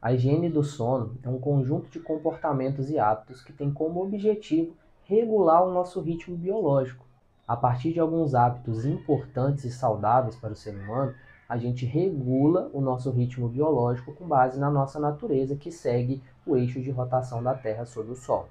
A higiene do sono é um conjunto de comportamentos e hábitos que tem como objetivo regular o nosso ritmo biológico. A partir de alguns hábitos importantes e saudáveis para o ser humano, a gente regula o nosso ritmo biológico com base na nossa natureza, que segue o eixo de rotação da Terra sobre o Sol.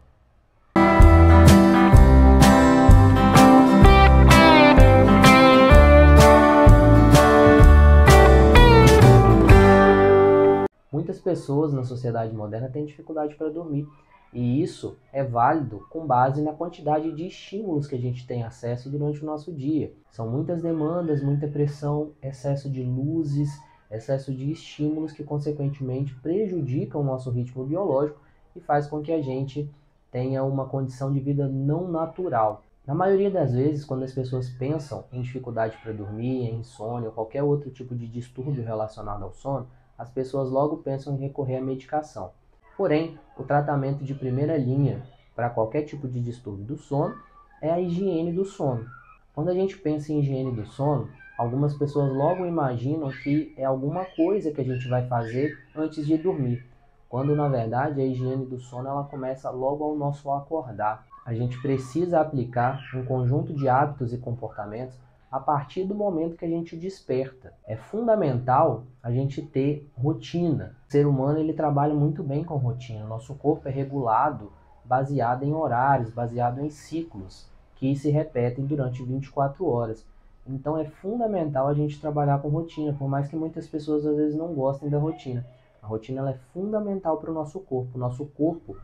Muitas pessoas na sociedade moderna têm dificuldade para dormir, e isso é válido com base na quantidade de estímulos que a gente tem acesso durante o nosso dia. São muitas demandas, muita pressão, excesso de luzes, excesso de estímulos que consequentemente prejudicam o nosso ritmo biológico e faz com que a gente tenha uma condição de vida não natural. Na maioria das vezes, quando as pessoas pensam em dificuldade para dormir, em insônia ou qualquer outro tipo de distúrbio relacionado ao sono, as pessoas logo pensam em recorrer à medicação. Porém, o tratamento de primeira linha para qualquer tipo de distúrbio do sono é a higiene do sono. Quando a gente pensa em higiene do sono, algumas pessoas logo imaginam que é alguma coisa que a gente vai fazer antes de dormir, quando na verdade a higiene do sono ela começa logo ao nosso acordar. A gente precisa aplicar um conjunto de hábitos e comportamentos a partir do momento que a gente desperta. É fundamental a gente ter rotina. O ser humano ele trabalha muito bem com rotina. Nosso corpo é regulado baseado em horários, baseado em ciclos que se repetem durante 24 horas. Então é fundamental a gente trabalhar com rotina, por mais que muitas pessoas às vezes não gostem da rotina. A rotina ela é fundamental para o nosso corpo. O nosso corpo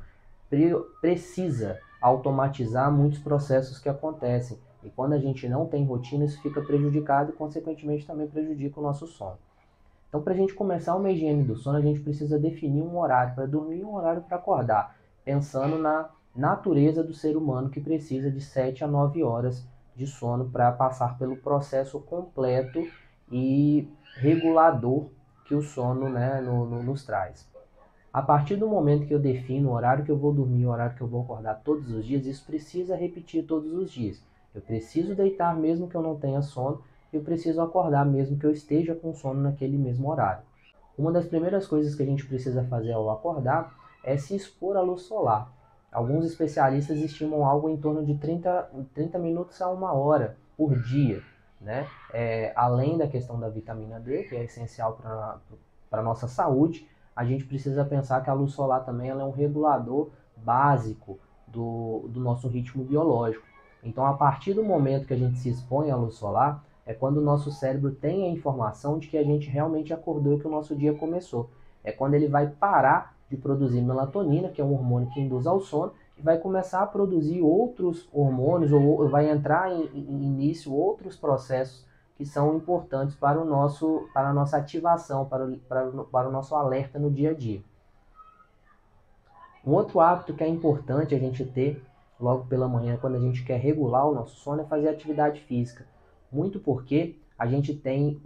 precisa automatizar muitos processos que acontecem. E quando a gente não tem rotina, isso fica prejudicado e, consequentemente, também prejudica o nosso sono. Então, para a gente começar uma higiene do sono, a gente precisa definir um horário para dormir e um horário para acordar, pensando na natureza do ser humano, que precisa de 7 a 9 horas de sono para passar pelo processo completo e regulador que o sono, nos traz. A partir do momento que eu defino o horário que eu vou dormir e o horário que eu vou acordar todos os dias, isso precisa repetir todos os dias. Eu preciso deitar mesmo que eu não tenha sono, e eu preciso acordar mesmo que eu esteja com sono naquele mesmo horário. Uma das primeiras coisas que a gente precisa fazer ao acordar é se expor à luz solar. Alguns especialistas estimam algo em torno de 30 minutos a 1 hora por dia, né? Além da questão da vitamina D, que é essencial para a nossa saúde, a gente precisa pensar que a luz solar também ela é um regulador básico do nosso ritmo biológico. Então, a partir do momento que a gente se expõe à luz solar, é quando o nosso cérebro tem a informação de que a gente realmente acordou e que o nosso dia começou. É quando ele vai parar de produzir melatonina, que é um hormônio que induz ao sono, e vai começar a produzir outros hormônios, ou vai entrar em início outros processos que são importantes para a nossa ativação, para o nosso alerta no dia a dia. Um outro hábito que é importante a gente ter logo pela manhã, quando a gente quer regular o nosso sono, é fazer atividade física. Muito porque a gente tem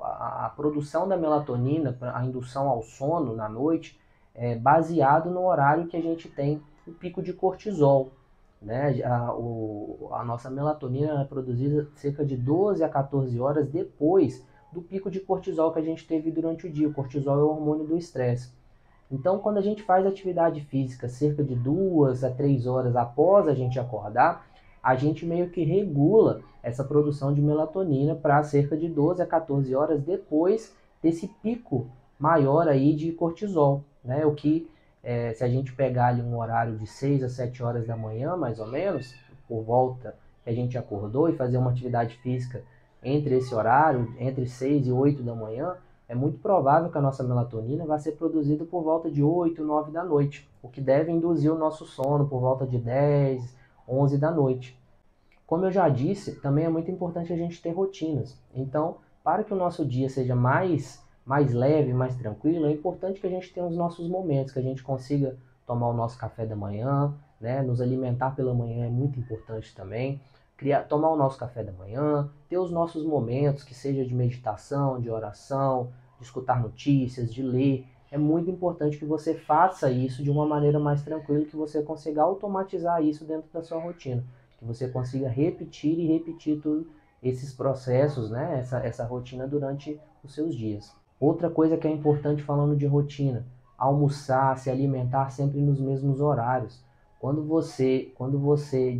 a produção da melatonina, a indução ao sono na noite, baseado no horário que a gente tem o pico de cortisol. Né? A nossa melatonina é produzida cerca de 12 a 14 horas depois do pico de cortisol que a gente teve durante o dia. O cortisol é o hormônio do estresse. Então, quando a gente faz atividade física cerca de 2 a 3 horas após a gente acordar, a gente meio que regula essa produção de melatonina para cerca de 12 a 14 horas depois desse pico maior aí de cortisol, né? O que, se a gente pegar ali um horário de 6 a 7 horas da manhã, mais ou menos, por volta que a gente acordou, e fazer uma atividade física entre esse horário, entre 6 e 8 da manhã, é muito provável que a nossa melatonina vai ser produzida por volta de 8, 9 da noite, o que deve induzir o nosso sono por volta de 10, 11 da noite. Como eu já disse, também é muito importante a gente ter rotinas. Então, para que o nosso dia seja mais leve, mais tranquilo, é importante que a gente tenha os nossos momentos, que a gente consiga tomar o nosso café da manhã, né? Nos alimentar pela manhã é muito importante também. Tomar o nosso café da manhã, ter os nossos momentos, que seja de meditação, de oração, de escutar notícias, de ler. É muito importante que você faça isso de uma maneira mais tranquila, que você consiga automatizar isso dentro da sua rotina, que você consiga repetir e repetir todos esses processos, né? Essa rotina durante os seus dias. Outra coisa que é importante falando de rotina, almoçar, se alimentar sempre nos mesmos horários. Quando você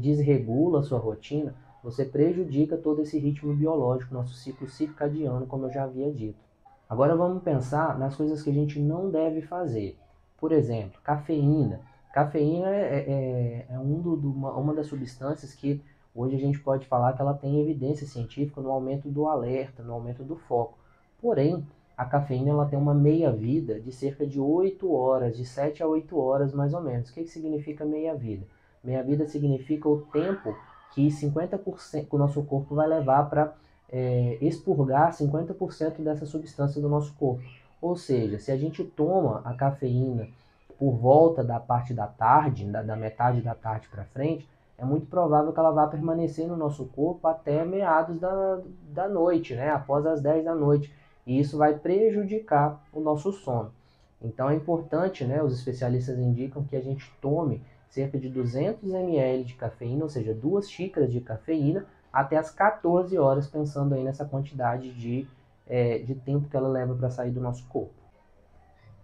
desregula a sua rotina, você prejudica todo esse ritmo biológico, nosso ciclo circadiano, como eu já havia dito. Agora vamos pensar nas coisas que a gente não deve fazer. Por exemplo, cafeína. Cafeína uma das substâncias que hoje a gente pode falar que ela tem evidência científica no aumento do alerta, no aumento do foco. Porém, a cafeína ela tem uma meia-vida de cerca de 8 horas, de 7 a 8 horas mais ou menos. O que significa meia-vida? Meia-vida significa o tempo que 50% que o nosso corpo vai levar para expurgar 50% dessa substância do nosso corpo. Ou seja, se a gente toma a cafeína por volta da parte da tarde, da metade da tarde para frente, é muito provável que ela vá permanecer no nosso corpo até meados da noite, né? Após as 10 da noite. E isso vai prejudicar o nosso sono. Então é importante, né? Os especialistas indicam que a gente tome cerca de 200 ml de cafeína, ou seja, 2 xícaras de cafeína, até as 14 horas, pensando aí nessa quantidade de tempo que ela leva para sair do nosso corpo.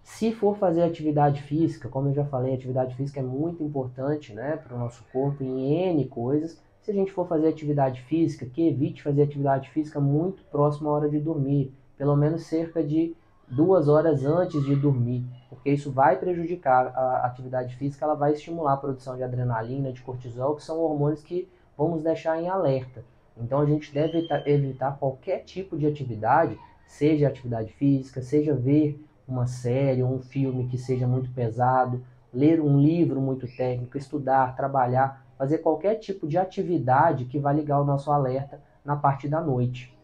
Se for fazer atividade física, como eu já falei, atividade física é muito importante, né, para o nosso corpo em N coisas. Se a gente for fazer atividade física, que evite fazer atividade física muito próximo à hora de dormir, pelo menos cerca de 2 horas antes de dormir, porque isso vai prejudicar a atividade física, ela vai estimular a produção de adrenalina, de cortisol, que são hormônios que vão nos deixar em alerta. Então a gente deve evitar qualquer tipo de atividade, seja atividade física, seja ver uma série ou um filme que seja muito pesado, ler um livro muito técnico, estudar, trabalhar, fazer qualquer tipo de atividade que vai ligar o nosso alerta na parte da noite.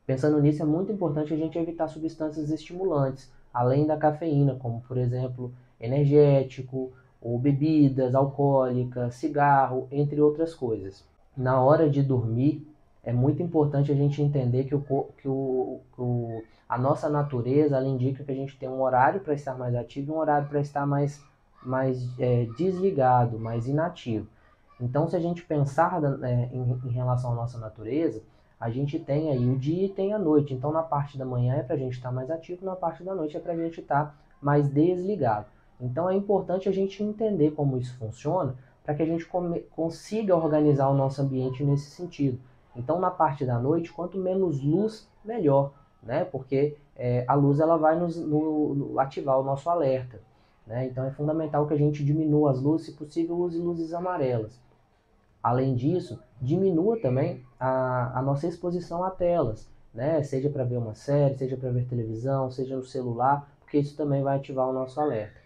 Pensando nisso, é muito importante a gente evitar substâncias estimulantes, além da cafeína, como por exemplo energético, ou bebidas alcoólicas, cigarro, entre outras coisas. Na hora de dormir, é muito importante a gente entender a nossa natureza ela indica que a gente tem um horário para estar mais ativo e um horário para estar mais desligado, mais inativo. Então, se a gente pensar em relação à nossa natureza, a gente tem aí o dia e tem a noite. Então, na parte da manhã é para a gente estar mais ativo, na parte da noite é para a gente estar mais desligado. Então, é importante a gente entender como isso funciona para que a gente consiga organizar o nosso ambiente nesse sentido. Então, na parte da noite, quanto menos luz, melhor, né? Porque a luz ela vai ativar o nosso alerta, né? Então, é fundamental que a gente diminua as luzes, se possível, use luzes amarelas. Além disso, diminua também a nossa exposição a telas, né? Seja para ver uma série, seja para ver televisão, seja no celular, porque isso também vai ativar o nosso alerta.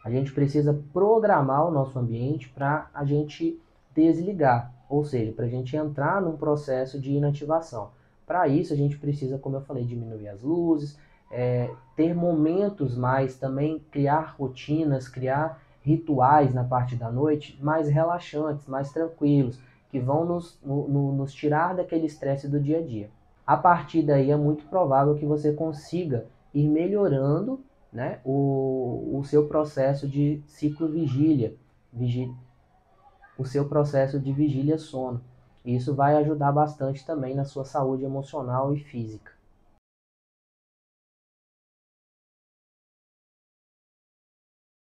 A gente precisa programar o nosso ambiente para a gente desligar, ou seja, para a gente entrar num processo de inativação. Para isso, a gente precisa, como eu falei, diminuir as luzes, ter momentos mais, também criar rotinas, criar rituais na parte da noite mais relaxantes, mais tranquilos, que vão nos tirar daquele estresse do dia a dia. A partir daí é muito provável que você consiga ir melhorando, né, o seu processo de ciclo o seu processo de vigília-sono. Isso vai ajudar bastante também na sua saúde emocional e física.